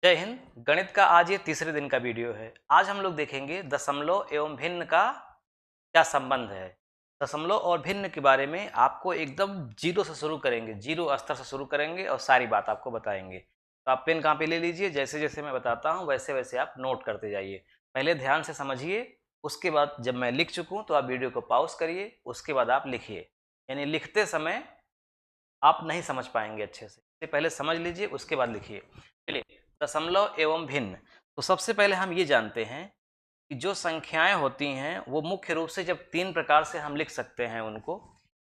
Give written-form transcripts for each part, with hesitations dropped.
जय हिंद। गणित का आज ये तीसरे दिन का वीडियो है। आज हम लोग देखेंगे दशमलव एवं भिन्न का क्या संबंध है। दशमलव और भिन्न के बारे में आपको एकदम जीरो से शुरू करेंगे, जीरो स्तर से शुरू करेंगे और सारी बात आपको बताएंगे। तो आप पेन कापी ले लीजिए, जैसे जैसे मैं बताता हूँ वैसे वैसे आप नोट करते जाइए। पहले ध्यान से समझिए, उसके बाद जब मैं लिख चुकूँ तो आप वीडियो को पॉज करिए, उसके बाद आप लिखिए। यानी लिखते समय आप नहीं समझ पाएंगे अच्छे से, पहले समझ लीजिए उसके बाद लिखिए। चलिए, दशमलव एवं भिन्न। तो सबसे पहले हम ये जानते हैं कि जो संख्याएं होती हैं वो मुख्य रूप से जब तीन प्रकार से हम लिख सकते हैं उनको।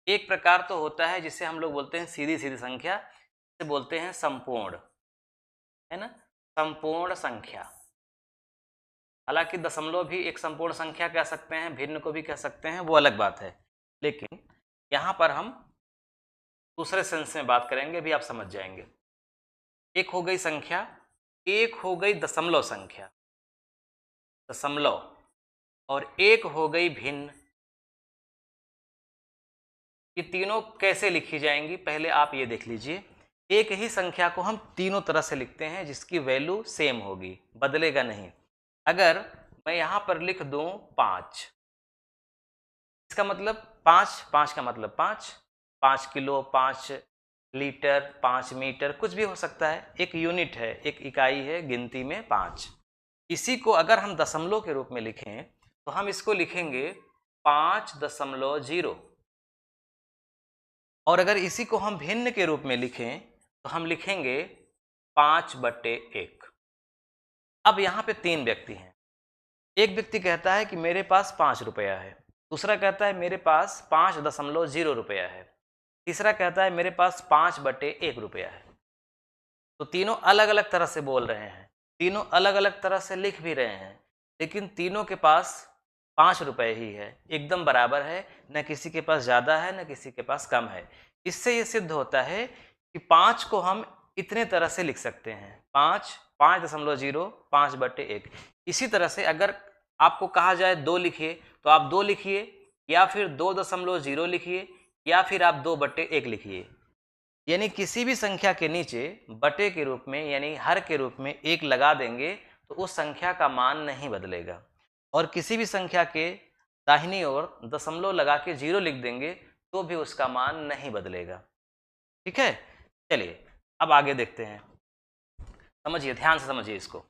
एक प्रकार तो होता है जिसे हम लोग बोलते हैं सीधी सीधी संख्या, जिसे बोलते हैं संपूर्ण, है ना, संपूर्ण संख्या। हालांकि दशमलव भी एक संपूर्ण संख्या कह सकते हैं, भिन्न को भी कह सकते हैं, वो अलग बात है। लेकिन यहाँ पर हम दूसरे सेंस में बात करेंगे, अभी आप समझ जाएंगे। एक हो गई संख्या, एक हो गई दशमलव संख्या, दशमलव, और एक हो गई भिन्न। ये तीनों कैसे लिखी जाएंगी पहले आप ये देख लीजिए। एक ही संख्या को हम तीनों तरह से लिखते हैं जिसकी वैल्यू सेम होगी, बदलेगा नहीं। अगर मैं यहाँ पर लिख दूं 5, इसका मतलब 5, 5 का मतलब 5, 5 किलो, 5 लीटर, 5 मीटर, कुछ भी हो सकता है। एक यूनिट है, एक इकाई है गिनती में 5। इसी को अगर हम दशमलव के रूप में लिखें तो हम इसको लिखेंगे 5.0। और अगर इसी को हम भिन्न के रूप में लिखें तो हम लिखेंगे 5/1। अब यहाँ पे तीन व्यक्ति हैं। एक व्यक्ति कहता है कि मेरे पास 5 रुपया है, दूसरा कहता है मेरे पास 5.0 रुपया है, तीसरा कहता है मेरे पास 5/1 रुपया है। तो तीनों अलग अलग तरह से बोल रहे हैं, तीनों अलग अलग तरह से लिख भी रहे हैं, लेकिन तीनों के पास 5 रुपये ही है, एकदम बराबर है, न किसी के पास ज़्यादा है न किसी के पास कम है। इससे ये सिद्ध होता है कि 5 को हम इतने तरह से लिख सकते हैं, 5, 5.0, 5/1। इसी तरह से अगर आपको कहा जाए 2 लिखिए तो आप 2 लिखिए, या फिर 2.0 लिखिए, या फिर आप 2/1 लिखिए। यानी किसी भी संख्या के नीचे बटे के रूप में यानी हर के रूप में 1 लगा देंगे तो उस संख्या का मान नहीं बदलेगा। और किसी भी संख्या के दाहिनी ओर दशमलव लगा के 0 लिख देंगे तो भी उसका मान नहीं बदलेगा। ठीक है, चलिए अब आगे देखते हैं। समझिए, ध्यान से समझिए इसको।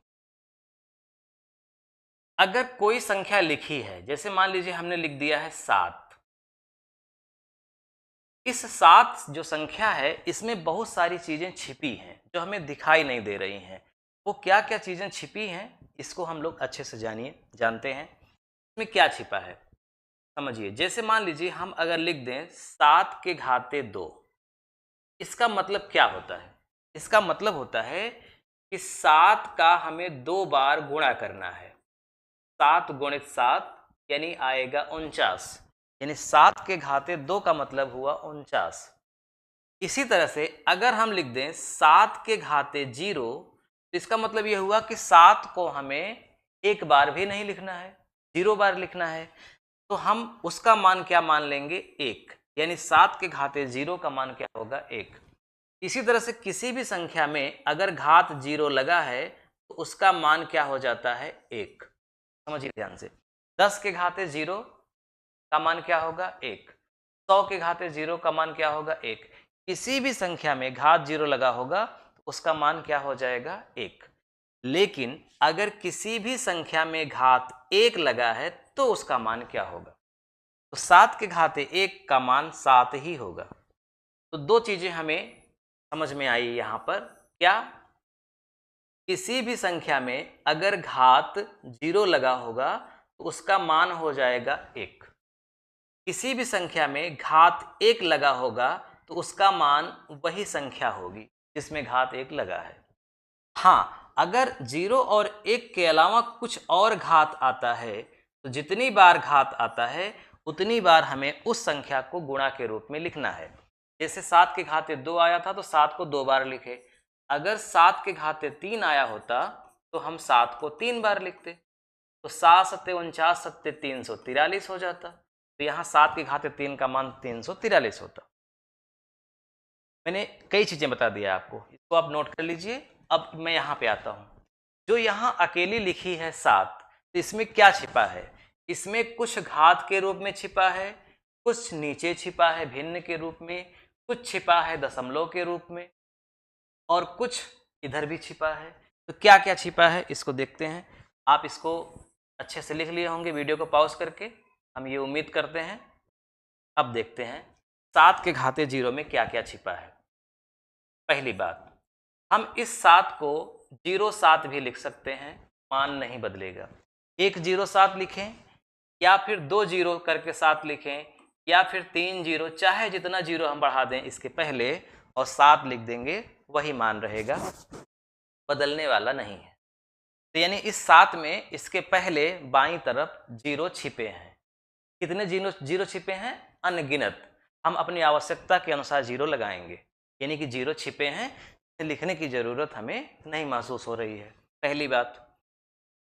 अगर कोई संख्या लिखी है, जैसे मान लीजिए हमने लिख दिया है 7। इस 7 जो संख्या है इसमें बहुत सारी चीजें छिपी हैं जो हमें दिखाई नहीं दे रही हैं। वो क्या क्या चीजें छिपी हैं इसको हम लोग अच्छे से जानते हैं। इसमें क्या छिपा है समझिए। जैसे मान लीजिए हम अगर लिख दें 7 के घाते 2, इसका मतलब क्या होता है? इसका मतलब होता है कि 7 का हमें 2 बार गुणा करना है। 7 गुणित 7 यानी आएगा 49, यानी 7 के घाते 2 का मतलब हुआ 49। इसी तरह से अगर हम लिख दें 7 के घाते 0, तो इसका मतलब यह हुआ कि 7 को हमें एक बार भी नहीं लिखना है, 0 बार लिखना है। तो हम उसका मान क्या मान लेंगे? 1, यानी 7 के घाते 0 का मान क्या होगा? 1। इसी तरह से किसी भी संख्या में अगर घात 0 लगा है तो उसका मान क्या हो जाता है? 1। समझिए ध्यान से। 10 के घाते 0 का मान क्या होगा? 1। 100 के घाते 0 का मान क्या होगा? 1। किसी भी संख्या में घात 0 लगा होगा तो उसका मान क्या हो जाएगा? 1। लेकिन अगर किसी भी संख्या में घात 1 लगा है तो उसका मान क्या होगा? तो 7 के घाते 1 का मान 7 ही होगा। तो दो चीजें हमें समझ में आई यहाँ पर। क्या? किसी भी संख्या में अगर घात 0 लगा होगा तो उसका मान हो जाएगा 1। किसी भी संख्या में घात 1 लगा होगा तो उसका मान वही संख्या होगी जिसमें घात 1 लगा है। हाँ, अगर 0 और 1 के अलावा कुछ और घात आता है तो जितनी बार घात आता है उतनी बार हमें उस संख्या को गुणा के रूप में लिखना है। जैसे 7 के घाते 2 आया था तो 7 को 2 बार लिखे। अगर 7 के घाते 3 आया होता तो हम 7 को 3 बार लिखते, तो 7 सत्ते 49 सत्ते 343 हो जाता। तो यहाँ 7 के घाते 3 का मान 343 होता। मैंने कई चीजें बता दिया आपको, इसको आप नोट कर लीजिए। अब मैं यहाँ पे आता हूँ, जो यहाँ अकेली लिखी है 7, तो इसमें क्या छिपा है? इसमें कुछ घात के रूप में छिपा है, कुछ नीचे छिपा है भिन्न के रूप में, कुछ छिपा है दशमलव के रूप में, और कुछ इधर भी छिपा है। तो क्या क्या छिपा है इसको देखते हैं। आप इसको अच्छे से लिख लिए होंगे वीडियो को पॉज करके, हम ये उम्मीद करते हैं। अब देखते हैं 7 के घाते 0 में क्या क्या छिपा है। पहली बात, हम इस 7 को 07 भी लिख सकते हैं, मान नहीं बदलेगा। 107 लिखें या फिर 20 करके 7 लिखें या फिर 30, चाहे जितना 0 हम बढ़ा दें इसके पहले और 7 लिख देंगे, वही मान रहेगा, बदलने वाला नहीं है। तो यानी इस 7 में इसके पहले बाईं तरफ 0 छिपे हैं। कितने 0 छिपे हैं? अनगिनत। हम अपनी आवश्यकता के अनुसार 0 लगाएंगे, यानी कि 0 छिपे हैं, लिखने की ज़रूरत हमें नहीं महसूस हो रही है। पहली बात।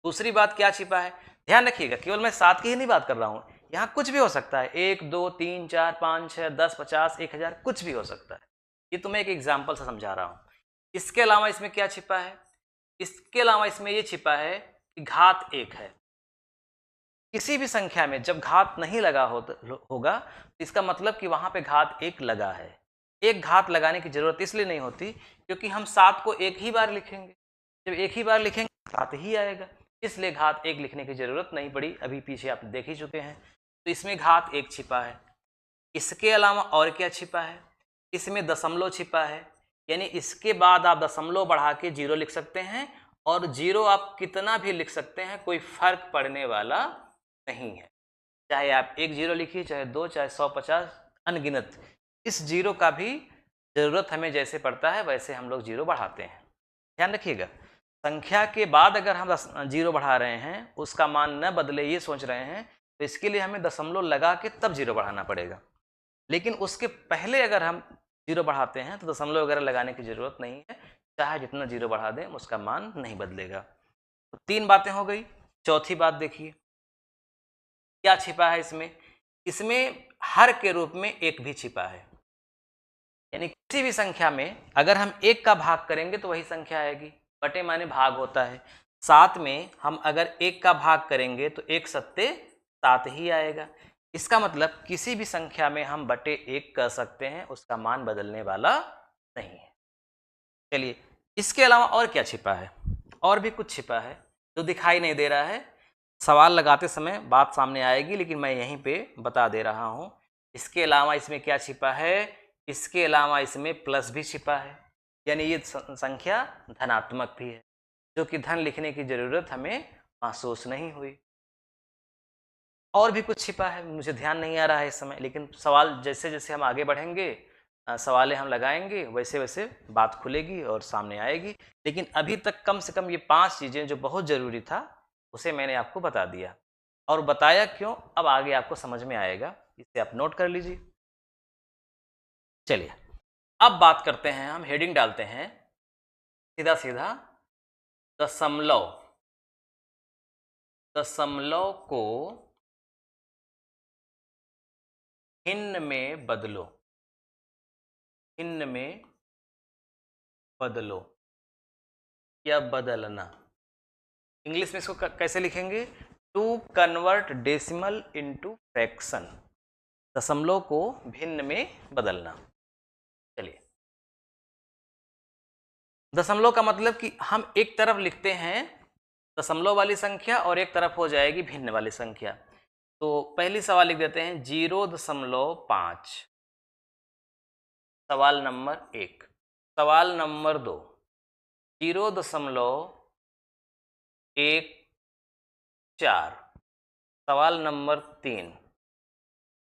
दूसरी बात, क्या छिपा है? ध्यान रखिएगा, केवल मैं 7 की ही नहीं बात कर रहा हूँ, यहाँ कुछ भी हो सकता है। 1, 2, 3, 4, 5, 6, 10, 50, 1000, कुछ भी हो सकता है। ये तो मैं एक एग्जाम्पल से समझा रहा हूँ। इसके अलावा इसमें क्या छिपा है? इसके अलावा इसमें ये छिपा है कि घात 1 है। किसी भी संख्या में जब घात नहीं लगा होगा तो इसका मतलब कि वहाँ पे घात 1 लगा है। एक घात लगाने की जरूरत इसलिए नहीं होती क्योंकि हम 7 को एक ही बार लिखेंगे। जब एक ही बार लिखेंगे 7 ही आएगा, इसलिए घात 1 लिखने की जरूरत नहीं पड़ी। अभी पीछे आप देख ही चुके हैं। तो इसमें घात 1 छिपा है। इसके अलावा और क्या छिपा है? इसमें दशमलव छिपा है, यानी इसके बाद आप दशमलव बढ़ा के 0 लिख सकते हैं, और 0 आप कितना भी लिख सकते हैं, कोई फर्क पड़ने वाला नहीं है। चाहे आप 1 0 लिखिए, चाहे 2, चाहे 150, अनगिनत। इस 0 का भी ज़रूरत हमें जैसे पड़ता है वैसे हम लोग 0 बढ़ाते हैं। ध्यान रखिएगा, संख्या के बाद अगर हम 0 बढ़ा रहे हैं, उसका मान न बदले ये सोच रहे हैं, तो इसके लिए हमें दशमलव लगा के तब 0 बढ़ाना पड़ेगा। लेकिन उसके पहले अगर हम 0 बढ़ाते हैं तो दशमलव वगैरह लगाने की ज़रूरत नहीं है, चाहे जितना 0 बढ़ा दें उसका मान नहीं बदलेगा। तो 3 बातें हो गई। चौथी बात देखिए, क्या छिपा है इसमें? इसमें हर के रूप में 1 भी छिपा है, यानी किसी भी संख्या में अगर हम 1 का भाग करेंगे तो वही संख्या आएगी। बटे माने भाग होता है। 7 में हम अगर 1 का भाग करेंगे तो 1 सत्ते 7 ही आएगा। इसका मतलब किसी भी संख्या में हम बटे 1 कर सकते हैं, उसका मान बदलने वाला नहीं है। चलिए, इसके अलावा और क्या छिपा है? और भी कुछ छिपा है जो दिखाई नहीं दे रहा है। सवाल लगाते समय बात सामने आएगी, लेकिन मैं यहीं पे बता दे रहा हूँ। इसके अलावा इसमें क्या छिपा है? इसके अलावा इसमें प्लस भी छिपा है, यानी ये संख्या धनात्मक भी है, जो कि धन लिखने की ज़रूरत हमें महसूस नहीं हुई। और भी कुछ छिपा है, मुझे ध्यान नहीं आ रहा है इस समय, लेकिन सवाल जैसे जैसे हम आगे बढ़ेंगे, सवालें हम लगाएंगे, वैसे वैसे बात खुलेगी और सामने आएगी। लेकिन अभी तक कम से कम ये 5 चीज़ें जो बहुत ज़रूरी था उसे मैंने आपको बता दिया। और बताया क्यों, अब आगे आपको समझ में आएगा, इसे आप नोट कर लीजिए। चलिए, अब बात करते हैं, हम हेडिंग डालते हैं सीधा सीधा, दशमलव। दशमलव को भिन्न में बदलो। भिन्न में बदलो या बदलना। इंग्लिश में इसको कैसे लिखेंगे? To convert decimal into fraction. दशमलव को भिन्न में बदलना। चलिए, दशमलव का मतलब कि हम एक तरफ लिखते हैं दशमलव वाली संख्या और एक तरफ हो जाएगी भिन्न वाली संख्या। तो पहली सवाल लिख देते हैं 0.5। सवाल नंबर 1। सवाल नंबर 2 0.14। सवाल नंबर 3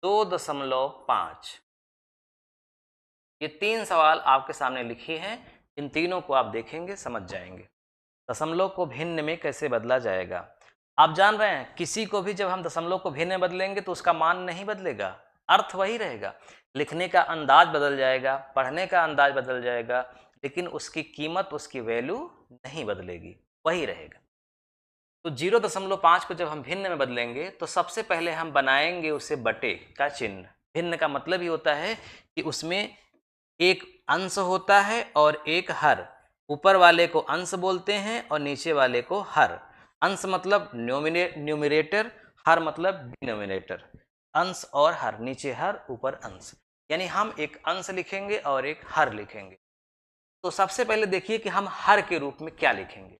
2.5। ये 3 सवाल आपके सामने लिखे हैं। इन तीनों को आप देखेंगे, समझ जाएंगे दशमलव को भिन्न में कैसे बदला जाएगा। आप जान रहे हैं, किसी को भी जब हम दशमलव को भिन्न में बदलेंगे तो उसका मान नहीं बदलेगा, अर्थ वही रहेगा। लिखने का अंदाज बदल जाएगा, पढ़ने का अंदाज बदल जाएगा, लेकिन उसकी कीमत, उसकी वैल्यू नहीं बदलेगी, वही रहेगा। तो 0.5 को जब हम भिन्न में बदलेंगे तो सबसे पहले हम बनाएंगे उसे बटे का चिन्ह। भिन्न का मतलब ही होता है कि उसमें एक अंश होता है और एक हर। ऊपर वाले को अंश बोलते हैं और नीचे वाले को हर। अंश मतलब न्यूमिनेटर, हर मतलब डिनोमिनेटर। अंश और हर, नीचे हर ऊपर अंश, यानी हम एक अंश लिखेंगे और एक हर लिखेंगे। तो सबसे पहले देखिए कि हम हर के रूप में क्या लिखेंगे।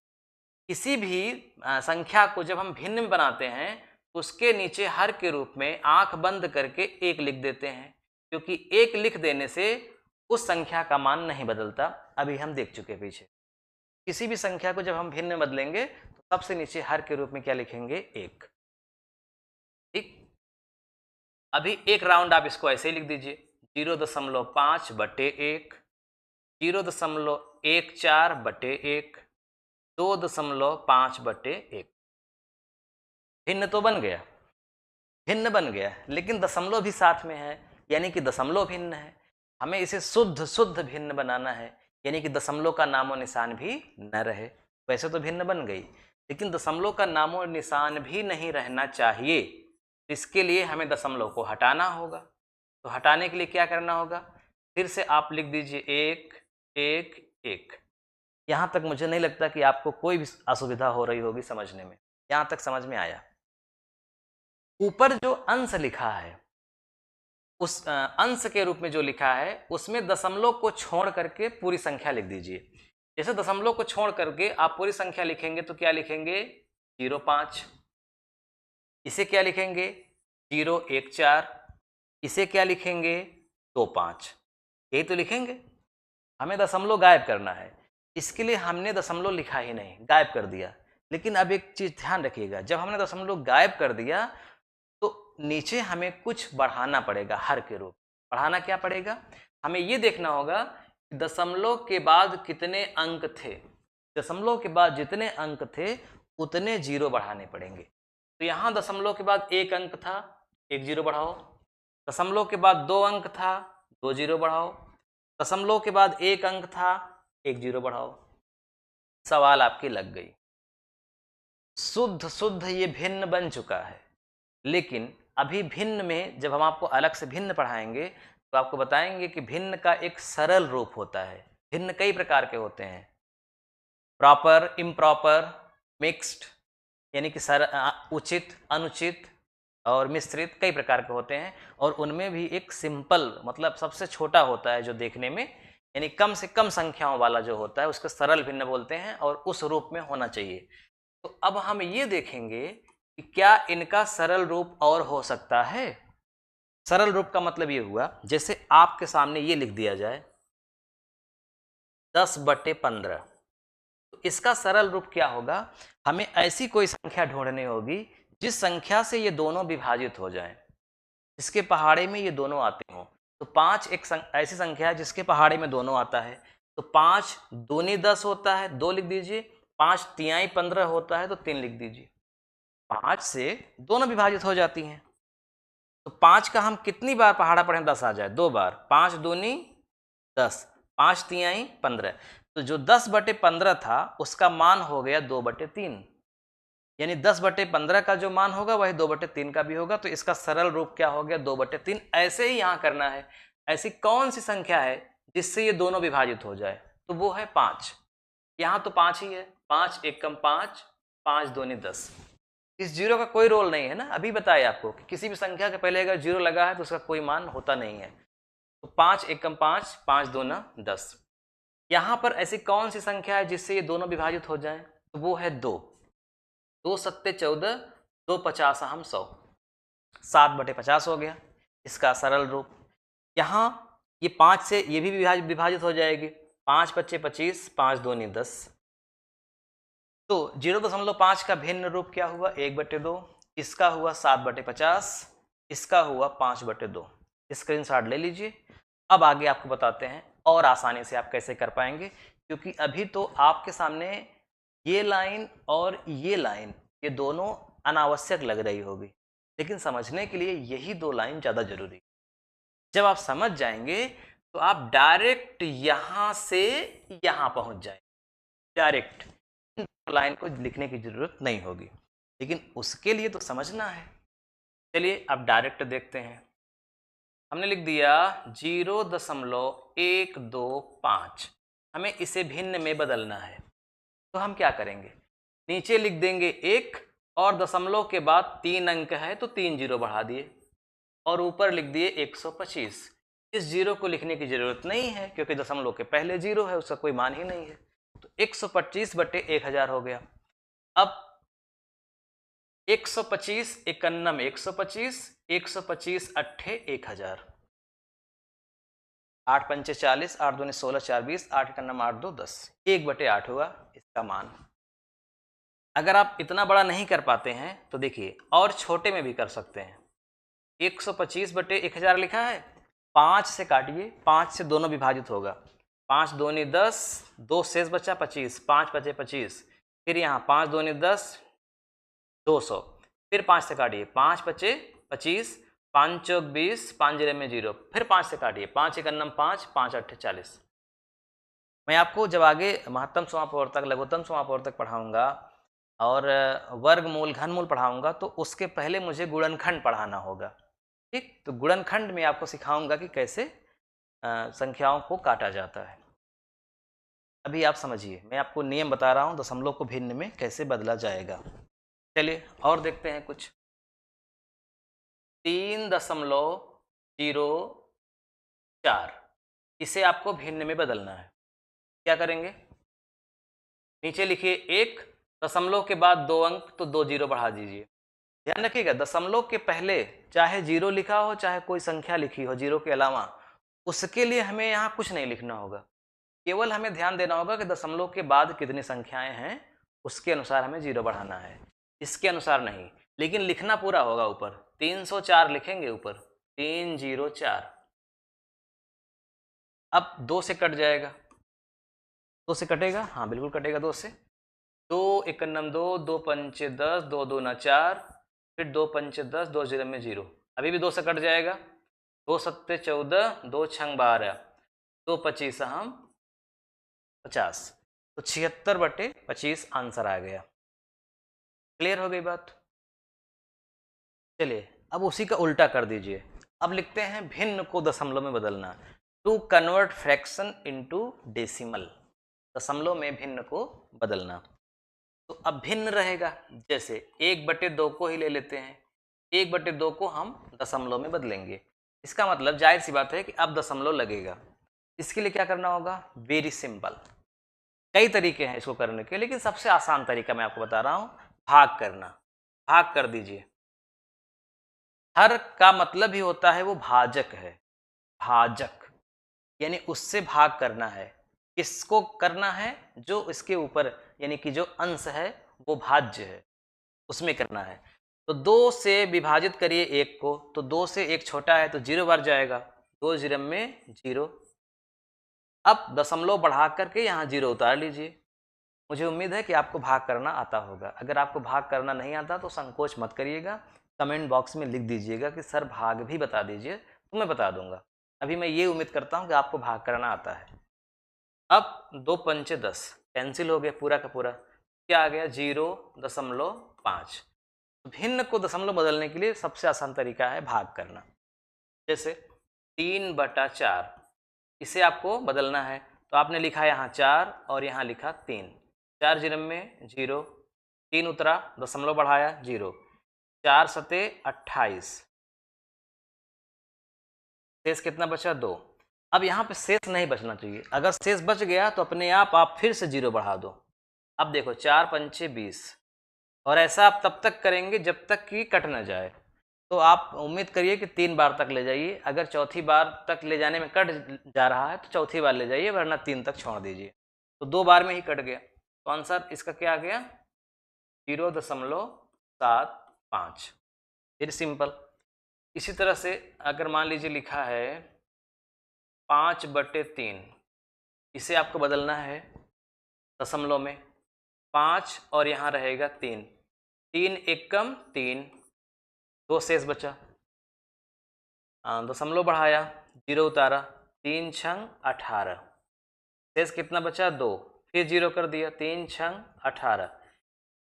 किसी भी संख्या को जब हम भिन्न में बनाते हैं उसके नीचे हर के रूप में आंख बंद करके एक लिख देते हैं, क्योंकि एक लिख देने से उस संख्या का मान नहीं बदलता। अभी हम देख चुके पीछे, किसी भी संख्या को जब हम भिन्न में बदलेंगे तो सबसे नीचे हर के रूप में क्या लिखेंगे, एक। ठीक, अभी एक राउंड आप इसको ऐसे ही लिख दीजिए, 0.5/1, 0.14/1, 2.5/1। भिन्न तो बन गया, भिन्न बन गया, लेकिन दशमलव भी साथ में है, यानी कि दशमलव भिन्न है। हमें इसे शुद्ध शुद्ध भिन्न बनाना है, यानी कि दशमलव का नामो निशान भी न रहे। वैसे तो भिन्न बन गई, लेकिन दशमलव का नामो निशान भी नहीं रहना चाहिए। इसके लिए हमें दशमलव को हटाना होगा। तो हटाने के लिए क्या करना होगा, फिर से आप लिख दीजिए 1 1 1। यहाँ तक मुझे नहीं लगता कि आपको कोई भी असुविधा हो रही होगी समझने में। यहाँ तक समझ में आया। ऊपर जो अंश लिखा है, उस अंश के रूप में जो लिखा है उसमें दशमलव को छोड़ करके पूरी संख्या लिख दीजिए। जैसे दशमलव को छोड़ करके आप पूरी संख्या लिखेंगे तो क्या लिखेंगे, 0.5। इसे क्या लिखेंगे, 0.14। इसे क्या लिखेंगे, 2.5। यही तो लिखेंगे। हमें दशमलव गायब करना है, इसके लिए हमने दशमलव लिखा ही नहीं, गायब कर दिया। लेकिन अब एक चीज ध्यान रखिएगा, जब हमने दशमलव गायब कर दिया तो नीचे हमें कुछ बढ़ाना पड़ेगा हर के रूप। बढ़ाना क्या पड़ेगा, हमें ये देखना होगा कि दशमलव के बाद कितने अंक थे। दशमलव के बाद जितने अंक थे उतने जीरो बढ़ाने पड़ेंगे। तो यहाँ दशमलव के बाद एक अंक था, एक जीरो बढ़ाओ। दशमलव के बाद 2 अंक था, 2 जीरो बढ़ाओ। दशमलव के बाद एक अंक था, एक जीरो बढ़ाओ। सवाल आपकी लग गई। शुद्ध शुद्ध ये भिन्न बन चुका है, लेकिन अभी भिन्न में जब हम आपको अलग से भिन्न पढ़ाएंगे तो आपको बताएंगे कि भिन्न का एक सरल रूप होता है। भिन्न कई प्रकार के होते हैं, प्रॉपर, इम्प्रॉपर, मिक्स्ड, यानी कि उचित, अनुचित और मिश्रित, कई प्रकार के होते हैं। और उनमें भी एक सिंपल मतलब सबसे छोटा होता है जो देखने में, यानी कम से कम संख्याओं वाला जो होता है उसको सरल भिन्न बोलते हैं और उस रूप में होना चाहिए। तो अब हम ये देखेंगे कि क्या इनका सरल रूप और हो सकता है। सरल रूप का मतलब ये हुआ, जैसे आपके सामने ये लिख दिया जाए 10/15। तो इसका सरल रूप क्या होगा, हमें ऐसी कोई संख्या ढूंढनी होगी जिस संख्या से ये दोनों विभाजित हो जाएं, जिसके पहाड़े में ये दोनों आते हों। तो 5 एक ऐसी संख्या है जिसके पहाड़े में दोनों आता है। तो 5 दूनी 10 होता है, 2 लिख दीजिए। 5 तिहाई 15 होता है, तो 3 लिख दीजिए। 5 से दोनों विभाजित हो जाती हैं। तो 5 का हम कितनी बार पहाड़ा पढ़ें, 10 आ जाए, 2 बार। 5 दूनी 10, 5 तिहाई 15। तो जो 10/15 था उसका मान हो गया 2/3, यानी 10/15 का जो मान होगा वही 2/3 का भी होगा। तो इसका सरल रूप क्या हो गया, 2/3। ऐसे ही यहाँ करना है। ऐसी कौन सी संख्या है जिससे ये दोनों विभाजित हो जाए, तो वो है 5। यहाँ तो 5 ही है, 5 एकम 5, 5 दूनी 10। इस जीरो का कोई रोल नहीं है ना, अभी बताया आपको कि किसी भी संख्या के पहले अगर जीरो लगा है तो उसका कोई मान होता नहीं है। तो 5 एकम 5, 5 दूना 10। यहाँ पर ऐसी कौन सी संख्या है जिससे ये दोनों विभाजित हो जाएं, तो वो है 2। 2 सत्ते 14, 2 50 हम 100, 7/50 हो गया इसका सरल रूप। यहाँ ये 5 से ये भी विभाजित हो जाएगी, 5 × 5 = 25, 5 दूनी 10। तो 0.5 का भिन्न रूप क्या हुआ, 1/2। इसका हुआ 7/50, इसका हुआ 5/2। स्क्रीनशॉट ले लीजिए। अब आगे आपको बताते हैं और आसानी से आप कैसे कर पाएंगे, क्योंकि अभी तो आपके सामने ये लाइन और ये लाइन, ये दोनों अनावश्यक लग रही होगी, लेकिन समझने के लिए यही 2 लाइन ज़्यादा जरूरी। जब आप समझ जाएंगे तो आप डायरेक्ट यहाँ से यहाँ पहुँच जाएंगे, डायरेक्ट लाइन को लिखने की जरूरत नहीं होगी, लेकिन उसके लिए तो समझना है। चलिए अब डायरेक्ट देखते हैं। हमने लिख दिया 0.125। हमें इसे भिन्न में बदलना है। तो हम क्या करेंगे, नीचे लिख देंगे 1 और दशमलव के बाद 3 अंक है तो 3 जीरो बढ़ा दिए और ऊपर लिख दिए 125। इस जीरो को लिखने की जरूरत नहीं है क्योंकि दशमलव के पहले जीरो है, उसका कोई मान ही नहीं है। तो 125 बटे 1000 हो गया। अब 125 इकन्नम 125, 125 अट्ठे 1000, 8 पंचे 40, 8 दूनी 16, 4 20, 8 इकन्नम 8 2 10, 1/8 हुआ इसका मान। अगर आप इतना बड़ा नहीं कर पाते हैं तो देखिए और छोटे में भी कर सकते हैं। 125 बटे 1000 लिखा है, 5 से काटिए, 5 से दोनों विभाजित होगा, 5 दूनी 10, 2 शेष बचा 25, 5 बचे 25, फिर यहाँ 5 दूनी 10, 200, फिर 5 से काटिए, 5 बचे 25, 5 चौक 20, 5 जीरो में 0, फिर 5 से काटिए, 5 इकन्नम 5, 5 अट्ठे 40। मैं आपको जब आगे महत्तम समापवर्तक लघुत्तम समापवर्तक पढ़ाऊंगा और वर्गमूल घनमूल पढ़ाऊंगा तो उसके पहले मुझे गुणनखंड पढ़ाना होगा। ठीक, तो गुणनखंड में आपको सिखाऊंगा कि कैसे संख्याओं को काटा जाता है। अभी आप समझिए, मैं आपको नियम बता रहा हूँ दशमलव को भिन्न में कैसे बदला जाएगा। चलिए और देखते हैं कुछ। 3.04 इसे आपको भिन्न में बदलना है। क्या करेंगे, नीचे लिखिए 1, दशमलव के बाद 2 अंक तो 2 जीरो बढ़ा दीजिए। ध्यान रखिएगा दशमलव के पहले चाहे जीरो लिखा हो चाहे कोई संख्या लिखी हो जीरो के अलावा, उसके लिए हमें यहाँ कुछ नहीं लिखना होगा। केवल हमें ध्यान देना होगा कि दशमलव के बाद कितनी संख्याएं हैं उसके अनुसार हमें जीरो बढ़ाना है, इसके अनुसार नहीं। लेकिन लिखना पूरा होगा ऊपर, 304 लिखेंगे ऊपर, 304। अब 2 से कट जाएगा, 2 से कटेगा, हाँ बिल्कुल कटेगा 2 से। 2 इकन्नम 2, 2 पंचे 10, 2 दूना 4, फिर 2 पंचे 10, 2 जीरो में 0, अभी भी 2 से कट जाएगा। 2 सत्ते 14, 2 छंग 12, 2 25 हम 50, तो 76 बटे 25 आंसर आ गया। क्लियर हो गई बात। चलिए अब उसी का उल्टा कर दीजिए। अब लिखते हैं भिन्न को दशमलव में बदलना, to convert fraction into decimal, दशमलव में भिन्न को बदलना। तो अब भिन्न रहेगा, जैसे 1/2 को ही ले लेते हैं, 1/2 को हम दशमलव में बदलेंगे। इसका मतलब जाहिर सी बात है कि अब दशमलव लगेगा। इसके लिए क्या करना होगा, वेरी सिंपल। कई तरीके हैं इसको करने के, लेकिन सबसे आसान तरीका मैं आपको बता रहा हूं, भाग करना। भाग कर दीजिए। हर का मतलब ही होता है वो भाजक है, भाजक यानी उससे भाग करना है। किसको करना है, जो इसके ऊपर यानी कि जो अंश है वो भाज्य है उसमें करना है। तो 2 से विभाजित करिए 1 को, तो 2 से 1 छोटा है तो 0 बार जाएगा, 2 जीरो में 0। अब दशमलव बढ़ा करके यहाँ 0 उतार लीजिए। मुझे उम्मीद है कि आपको भाग करना आता होगा। अगर आपको भाग करना नहीं आता तो संकोच मत करिएगा, कमेंट बॉक्स में लिख दीजिएगा कि सर भाग भी बता दीजिए, तो मैं बता दूंगा। अभी मैं ये उम्मीद करता हूँ कि आपको भाग करना आता है। अब 2 पंचे 10 कैंसिल हो गया पूरा का पूरा, क्या आ गया 0.5। भिन्न को दशमलव बदलने के लिए सबसे आसान तरीका है भाग करना। जैसे 3/4 इसे आपको बदलना है, तो आपने लिखा यहाँ 4 और यहाँ लिखा 3, 4 जीरो में 0, 3 उतरा, दशमलव बढ़ाया 0, 4 सते 28, शेष कितना बचा 2। अब यहाँ पे शेष नहीं बचना चाहिए, अगर शेष बच गया तो अपने आप फिर से 0 बढ़ा दो। अब देखो 4 पंचे 20, और ऐसा आप तब तक करेंगे जब तक कि कट न जाए। तो आप उम्मीद करिए कि 3 बार तक ले जाइए, अगर चौथी बार तक ले जाने में कट जा रहा है तो चौथी बार ले जाइए, वरना 3 तक छोड़ दीजिए। तो 2 बार में ही कट गया, तो आंसर इसका क्या आ गया 0.75। Very simple. इसी तरह से अगर मान लीजिए लिखा है 5/3, इसे आपको बदलना है दशमलव में, 5 और यहाँ रहेगा 3, 3 एकम 3, 2 शेष बचा, दशमलव बढ़ाया 0 उतारा, 3 छंग 18, शेष कितना बचा 2, फिर 0 कर दिया, 3 छंग 18।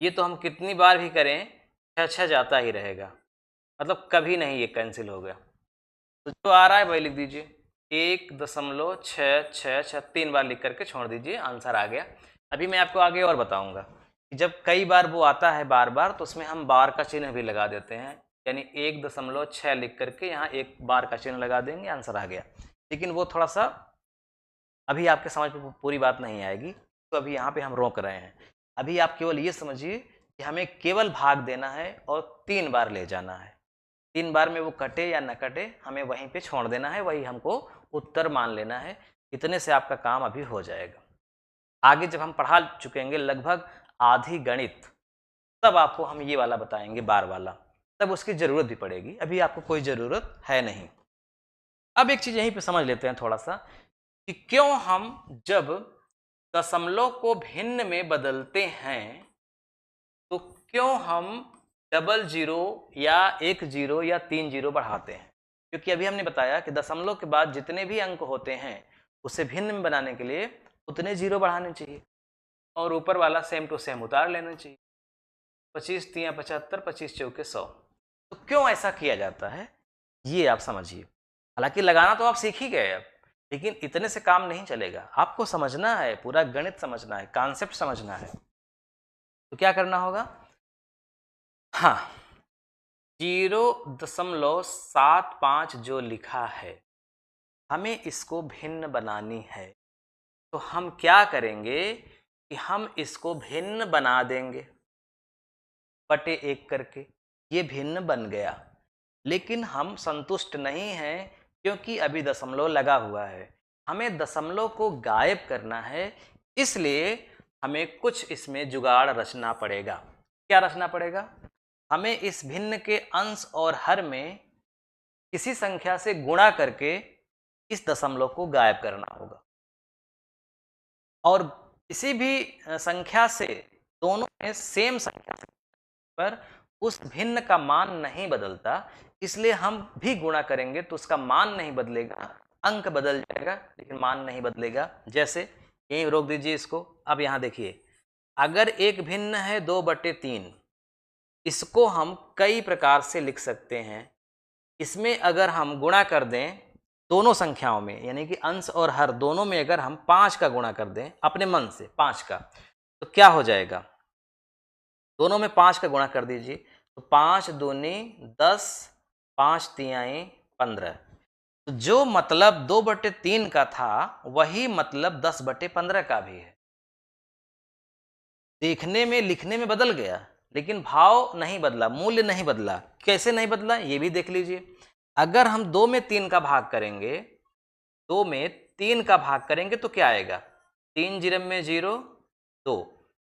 ये तो हम कितनी बार भी करें 6 जाता ही रहेगा, मतलब कभी नहीं ये कैंसिल हो गया। तो जो आ रहा है वही लिख दीजिए, 1.666 3 बार लिख करके छोड़ दीजिए, आंसर आ गया। अभी मैं आपको आगे और बताऊंगा कि जब कई बार वो आता है बार बार तो उसमें हम बार का चिन्ह भी लगा देते हैं, यानी 1.6 लिख करके यहाँ एक बार का चिन्ह लगा देंगे, आंसर आ गया। लेकिन वो थोड़ा सा अभी आपके समझ में पूरी बात नहीं आएगी, तो अभी यहाँ पे हम रोक रहे हैं। अभी आप केवल ये समझिए कि हमें केवल भाग देना है और 3 बार ले जाना है। 3 बार में वो कटे या न कटे हमें वहीं पे छोड़ देना है, वही हमको उत्तर मान लेना है। इतने से आपका काम अभी हो जाएगा। आगे जब हम पढ़ा चुकेंगे लगभग आधी गणित, तब आपको हम ये वाला बताएंगे बार वाला, तब उसकी ज़रूरत भी पड़ेगी, अभी आपको कोई ज़रूरत है नहीं। अब एक चीज़ यहीं पे समझ लेते हैं थोड़ा सा कि क्यों हम जब दशमलव को भिन्न में बदलते हैं तो क्यों हम डबल जीरो या 1 जीरो या 3 जीरो बढ़ाते हैं। क्योंकि अभी हमने बताया कि दशमलव के बाद जितने भी अंक होते हैं उसे भिन्न में बनाने के लिए उतने जीरो बढ़ाने चाहिए और ऊपर वाला सेम टू सेम उतार लेना चाहिए। 25 तियां 75, 25 चौके 100। तो क्यों ऐसा किया जाता है ये आप समझिए। हालांकि लगाना तो आप सीख ही गए अब, लेकिन इतने से काम नहीं चलेगा, आपको समझना है, पूरा गणित समझना है, कॉन्सेप्ट समझना है। तो क्या करना होगा, हाँ 0.75 जो लिखा है हमें इसको भिन्न बनानी है, तो हम क्या करेंगे कि हम इसको भिन्न बना देंगे बटे 1 करके। ये भिन्न बन गया, लेकिन हम संतुष्ट नहीं हैं क्योंकि अभी दशमलव लगा हुआ है। हमें दशमलव को गायब करना है, इसलिए हमें कुछ इसमें जुगाड़ रचना पड़ेगा। क्या रचना पड़ेगा, हमें इस भिन्न के अंश और हर में किसी संख्या से गुणा करके इस दशमलव को गायब करना होगा। और किसी भी संख्या से, दोनों में सेम संख्या पर उस भिन्न का मान नहीं बदलता, इसलिए हम भी गुणा करेंगे तो उसका मान नहीं बदलेगा, अंक बदल जाएगा लेकिन मान नहीं बदलेगा। जैसे यहीं रोक दीजिए इसको। अब यहाँ देखिए, अगर एक भिन्न है 2/3, इसको हम कई प्रकार से लिख सकते हैं। इसमें अगर हम गुणा कर दें दोनों संख्याओं में, यानी कि अंश और हर दोनों में अगर हम 5 का गुणा कर दें अपने मन से 5 का, तो क्या हो जाएगा, दोनों में 5 का गुणा कर दीजिए तो 5 दूनी 10, 5 तिहाई 15। तो जो मतलब 2/3 का था वही मतलब 10/15 का भी है। देखने में लिखने में बदल गया लेकिन भाव नहीं बदला, मूल्य नहीं बदला। कैसे नहीं बदला ये भी देख लीजिए। अगर हम 2 में 3 का भाग करेंगे, 2 में 3 का भाग करेंगे तो क्या आएगा, 3 जीरो में 0 2,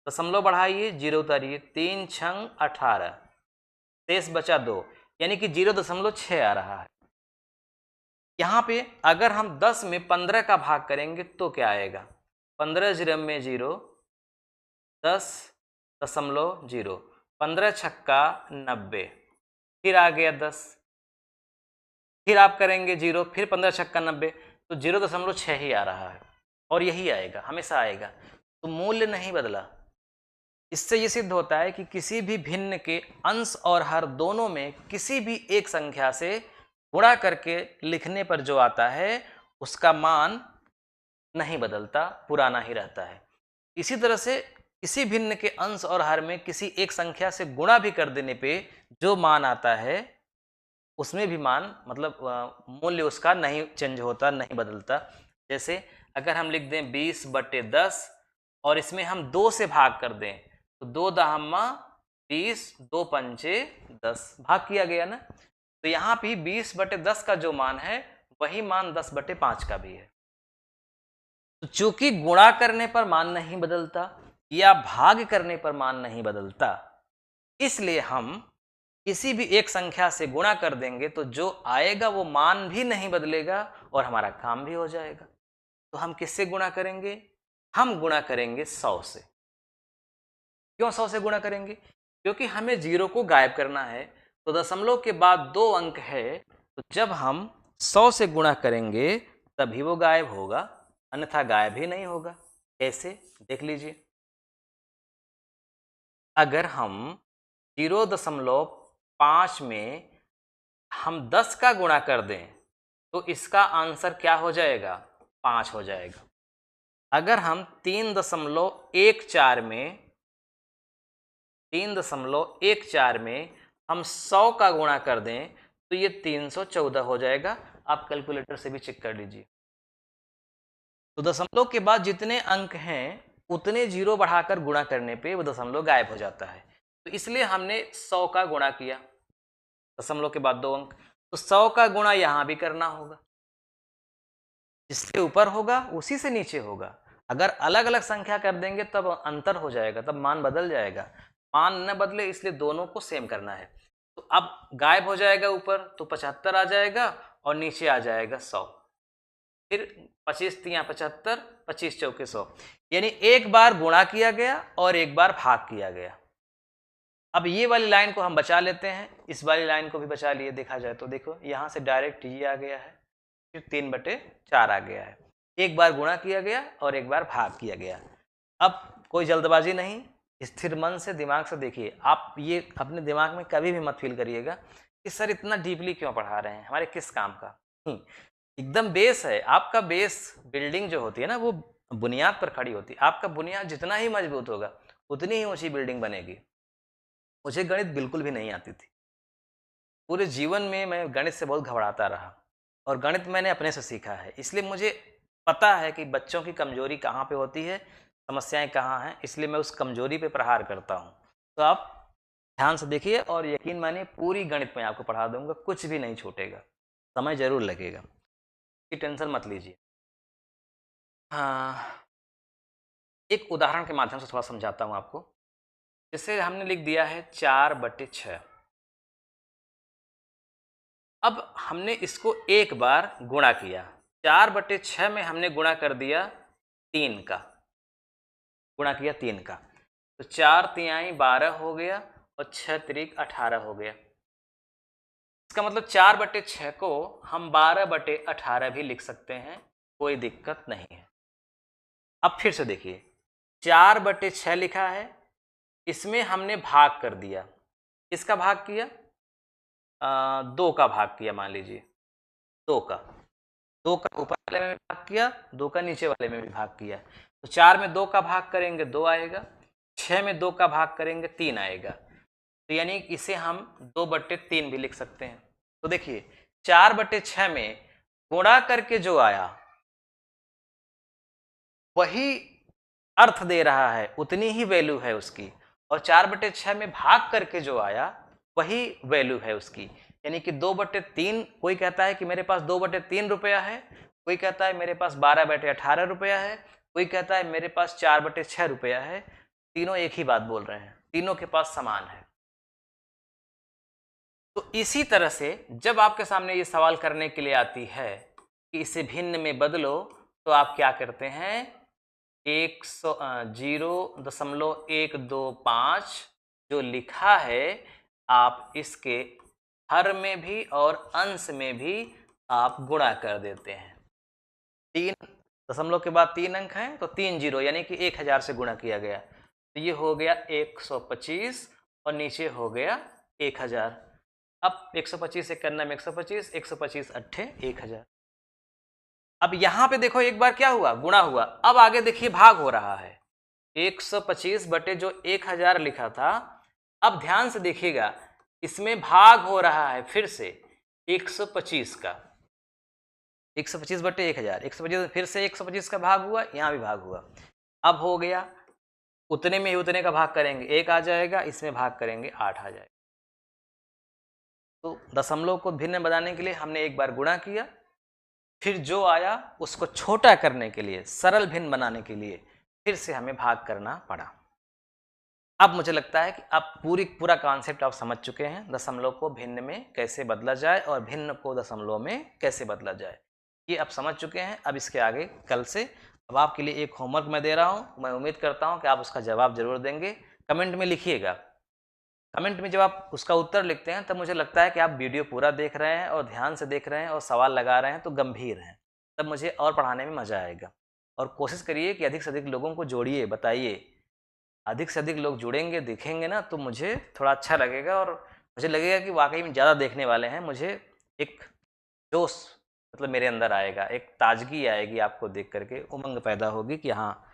दशमलव बढ़ाइए 0 उतारिए, 3 छंग 18, शेष बचा 2, यानी कि 0.6 आ रहा है। यहाँ पे अगर हम 10 में 15 का भाग करेंगे तो क्या आएगा, 15 जीरो में 0 10.0, 15 छक्का 90, फिर आ गया 10, फिर आप करेंगे 0, फिर 15 छक्का 90, तो 0.6 ही आ रहा है और यही आएगा, हमेशा आएगा। तो मूल्य नहीं बदला। इससे ये सिद्ध होता है कि किसी भी भिन्न के अंश और हर दोनों में किसी भी एक संख्या से गुणा करके लिखने पर जो आता है उसका मान नहीं बदलता, पुराना ही रहता है। इसी तरह से किसी भिन्न के अंश और हर में किसी एक संख्या से गुणा भी कर देने पे जो मान आता है उसमें भी मान मतलब मूल्य उसका नहीं चेंज होता, नहीं बदलता। जैसे अगर हम लिख दें 20/10 और इसमें हम 2 से भाग कर दें तो 2 दहम्मा 20, 2 पंचे 10, भाग किया गया ना। तो यहाँ भी 20/10 का जो मान है वही मान 10/5 का भी है। तो चूंकि गुणा करने पर मान नहीं बदलता या भाग करने पर मान नहीं बदलता, इसलिए हम किसी भी एक संख्या से गुणा कर देंगे तो जो आएगा वो मान भी नहीं बदलेगा और हमारा काम भी हो जाएगा। तो हम किससे गुणा करेंगे, हम गुणा करेंगे 100 से। क्यों 100 से गुणा करेंगे, क्योंकि हमें 0 को गायब करना है। तो दशमलव के बाद 2 अंक है, तो जब हम 100 से गुणा करेंगे तभी वो गायब होगा, अन्यथा गायब ही नहीं होगा। कैसे, देख लीजिए। अगर हम 0.5 में हम 10 का गुणा कर दें तो इसका आंसर क्या हो जाएगा? 5 हो जाएगा। अगर हम 3.14 में हम 100 का गुणा कर दें तो ये 314 हो जाएगा। आप कैलकुलेटर से भी चेक कर लीजिए। तो दशमलव के बाद जितने अंक हैं उतने जीरो बढ़ाकर गुणा करने पे वो दशमलव गायब हो जाता है। तो इसलिए हमने 100 का गुणा किया, दशमलव के बाद 2 अंक, तो 100 का गुणा यहाँ भी करना होगा। जिसके ऊपर होगा उसी से नीचे होगा। अगर अलग अलग संख्या कर देंगे तब अंतर हो जाएगा, तब मान बदल जाएगा। मान न बदले इसलिए दोनों को सेम करना है। तो अब गायब हो जाएगा ऊपर तो 75 आ जाएगा और नीचे आ जाएगा 100। फिर 25 तियां 75, 25 चौके 100, यानी एक बार गुणा किया गया और एक बार भाग किया गया। अब ये वाली लाइन को हम बचा लेते हैं, इस वाली लाइन को भी बचा लिए। देखा जाए तो देखो यहाँ से डायरेक्ट ये आ गया है, फिर 3/4 आ गया है। एक बार गुणा किया गया और एक बार भाग किया गया। अब कोई जल्दबाजी नहीं, स्थिर मन से दिमाग से देखिए। आप ये अपने दिमाग में कभी भी मत फील करिएगा कि सर इतना डीपली क्यों पढ़ा रहे हैं, हमारे किस काम का। एकदम बेस है आपका। बेस बिल्डिंग जो होती है ना वो बुनियाद पर खड़ी होती है। आपका बुनियाद जितना ही मजबूत होगा उतनी ही ऊंची बिल्डिंग बनेगी। मुझे गणित बिल्कुल भी नहीं आती थी। पूरे जीवन में मैं गणित से बहुत घबराता रहा और गणित मैंने अपने से सीखा है। इसलिए मुझे पता है कि बच्चों की कमजोरी कहाँ पे होती है, समस्याएं कहाँ हैं, इसलिए मैं उस कमजोरी पे प्रहार करता हूँ। तो आप ध्यान से देखिए और यकीन मानिए पूरी गणित में आपको पढ़ा दूंगा, कुछ भी नहीं छूटेगा। समय जरूर लगेगा, इसकी टेंशन मत लीजिए। हाँ, एक उदाहरण के माध्यम से थोड़ा समझाता हूँ आपको। जैसे हमने लिख दिया है 4/6। अब हमने इसको एक बार गुणा किया। 4/6 में हमने गुणा कर दिया 3 का, गुणा किया 3 का, तो 4 तिहाई 12 हो गया और 6 त्रिक 18 हो गया। इसका मतलब 4/6 को हम 12/18 भी लिख सकते हैं, कोई दिक्कत नहीं है। अब फिर से देखिए, 4/6 लिखा है, इसमें हमने भाग कर दिया। इसका भाग किया 2 का भाग किया, मान लीजिए 2 का ऊपर वाले में भाग किया, 2 का नीचे वाले में भी भाग किया। तो 4 में 2 का भाग करेंगे 2 आएगा, 6 में 2 का भाग करेंगे 3 आएगा। तो यानी इसे हम 2/3 भी लिख सकते हैं। तो देखिए 4/6 में गुणा करके जो आया वही अर्थ दे रहा है, उतनी ही वैल्यू है उसकी, और 4/6 में भाग करके जो आया वही वैल्यू है उसकी। यानी कि 2/3, कोई कहता है कि मेरे पास 2/3 रुपया है, कोई कहता है मेरे पास 12/18 रुपया है, कोई कहता है मेरे पास 4/6 रुपया है। तीनों एक ही बात बोल रहे हैं, तीनों के पास समान है। तो इसी तरह से जब आपके सामने ये सवाल करने के लिए आती है कि इसे भिन्न में बदलो, तो आप क्या करते हैं, 0.125 जो लिखा है आप इसके हर में भी और अंश में भी आप गुणा कर देते हैं। 3 दशमलव के बाद 3 अंक हैं तो 3 जीरो, यानी कि 1000 से गुणा किया गया, तो ये हो गया 125 और नीचे हो गया 1000। अब 125 से करना में 125, 125 अट्ठे 1000। अब यहां पे देखो एक बार क्या हुआ, गुणा हुआ। अब आगे देखिए भाग हो रहा है। 125 बटे जो 1000 लिखा था, अब ध्यान से देखिएगा इसमें भाग हो रहा है फिर से 125 का। 125 बटे 1000, 125 फिर से 125 का भाग हुआ, यहां भी भाग हुआ। अब हो गया उतने में ही उतने का भाग करेंगे 1 आ जाएगा, इसमें भाग करेंगे 8 आ जाएगा। तो दशमलव को भिन्न बनाने के लिए हमने एक बार गुणा किया, फिर जो आया उसको छोटा करने के लिए, सरल भिन्न बनाने के लिए फिर से हमें भाग करना पड़ा। अब मुझे लगता है कि अब पूरा कॉन्सेप्ट आप समझ चुके हैं, दशमलव को भिन्न में कैसे बदला जाए और भिन्न को दशमलव में कैसे बदला जाए, ये आप समझ चुके हैं। अब इसके आगे कल से अब आपके लिए एक होमवर्क मैं दे रहा हूँ, मैं उम्मीद करता हूँ कि आप उसका जवाब जरूर देंगे। कमेंट में लिखिएगा। कमेंट में जब आप उसका उत्तर लिखते हैं तब मुझे लगता है कि आप वीडियो पूरा देख रहे हैं और ध्यान से देख रहे हैं और सवाल लगा रहे हैं, तो गंभीर हैं, तब मुझे और पढ़ाने में मज़ा आएगा। और कोशिश करिए कि अधिक से अधिक लोगों को जोड़िए, बताइए। अधिक से अधिक लोग जुड़ेंगे, दिखेंगे ना, तो मुझे थोड़ा अच्छा लगेगा और मुझे लगेगा कि वाकई में ज़्यादा देखने वाले हैं। मुझे एक जोश मतलब मेरे अंदर आएगा, एक ताजगी आएगी, आपको देख करके उमंग पैदा होगी कि हाँ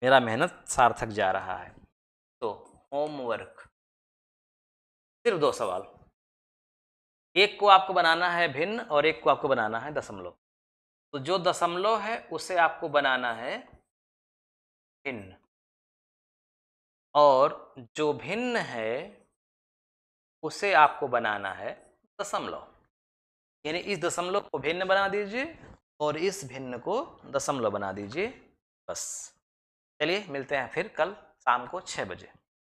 मेरा मेहनत सार्थक जा रहा है। तो होमवर्क, सिर्फ 2 सवाल, एक को आपको बनाना है भिन्न और एक को आपको बनाना है दशमलव। तो जो दशमलव है उसे आपको बनाना है भिन्न, और जो भिन्न है उसे आपको बनाना है दशमलव। यानी इस दशमलव को भिन्न बना दीजिए और इस भिन्न को दशमलव बना दीजिए, बस। चलिए मिलते हैं फिर कल शाम को 6 बजे।